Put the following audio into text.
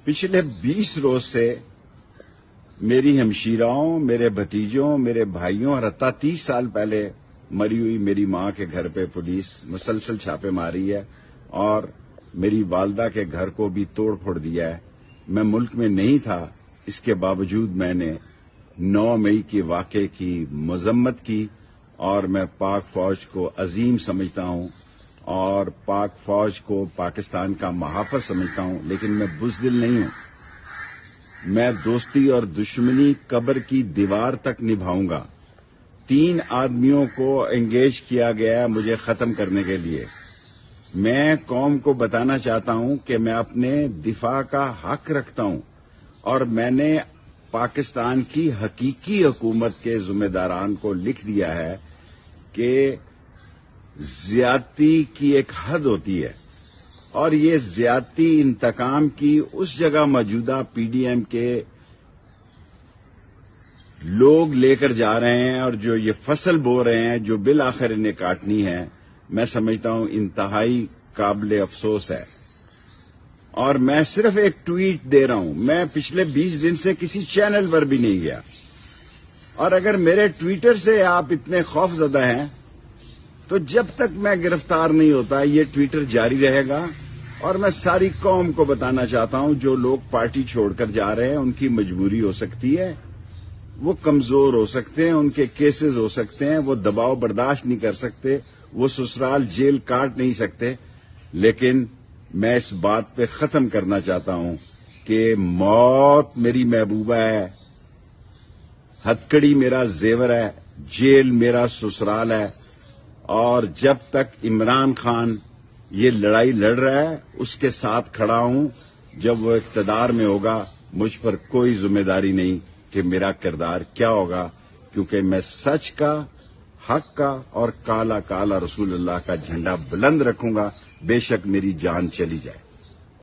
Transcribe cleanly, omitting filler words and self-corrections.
पिछले 20 रोज से मेरी हमशीराओं, मेरे भतीजों, मेरे भाइयों और हत्ता 30 साल पहले मरी हुई मेरी मां के घर पे पुलिस मुसलसल छापे मारी है और मेरी वालदा के घर को भी तोड़ फोड़ दिया है। मैं मुल्क में नहीं था, इसके बावजूद मैंने 9 मई के वाक़े की मजम्मत की और मैं पाक फौज को अजीम समझता हूं और पाक फौज को पाकिस्तान का मुहाफ़िज़ समझता हूं, लेकिन मैं बुज़दिल नहीं हूं। मैं दोस्ती और दुश्मनी कब्र की दीवार तक निभाऊंगा। 3 आदमियों को एंगेज किया गया है मुझे खत्म करने के लिए। मैं कौम को बताना चाहता हूं कि मैं अपने दिफा का हक रखता हूं और मैंने पाकिस्तान की हकीकी हुकूमत के जिम्मेदारान को लिख दिया है कि ज्यादती की एक हद होती है और ये ज्यादती इंतकाम की उस जगह मौजूदा पीडीएम के लोग लेकर जा रहे हैं और जो ये फसल बो रहे हैं जो बिल आखिर इन्हें काटनी है, मैं समझता हूं इंतहाई काबिल अफसोस है। और मैं सिर्फ एक ट्वीट दे रहा हूं। मैं पिछले 20 दिन से किसी चैनल पर भी नहीं गया और अगर मेरे ट्विटर से आप इतने खौफजदा हैं तो जब तक मैं गिरफ्तार नहीं होता ये ट्विटर जारी रहेगा। और मैं सारी कौम को बताना चाहता हूं जो लोग पार्टी छोड़कर जा रहे हैं उनकी मजबूरी हो सकती है, वो कमजोर हो सकते हैं, उनके केसेस हो सकते हैं, वो दबाव बर्दाश्त नहीं कर सकते, वो ससुराल जेल काट नहीं सकते, लेकिन मैं इस बात पे खत्म करना चाहता हूं कि मौत मेरी महबूबा है, हथकड़ी मेरा जेवर है, जेल मेरा ससुराल है और जब तक इमरान खान ये लड़ाई लड़ रहा है उसके साथ खड़ा हूं। जब वो इख्तिदार में होगा मुझ पर कोई जिम्मेदारी नहीं कि मेरा किरदार क्या होगा, क्योंकि मैं सच का, हक का और काला काला रसूलुल्लाह का झंडा बुलंद रखूंगा, बेशक मेरी जान चली जाए।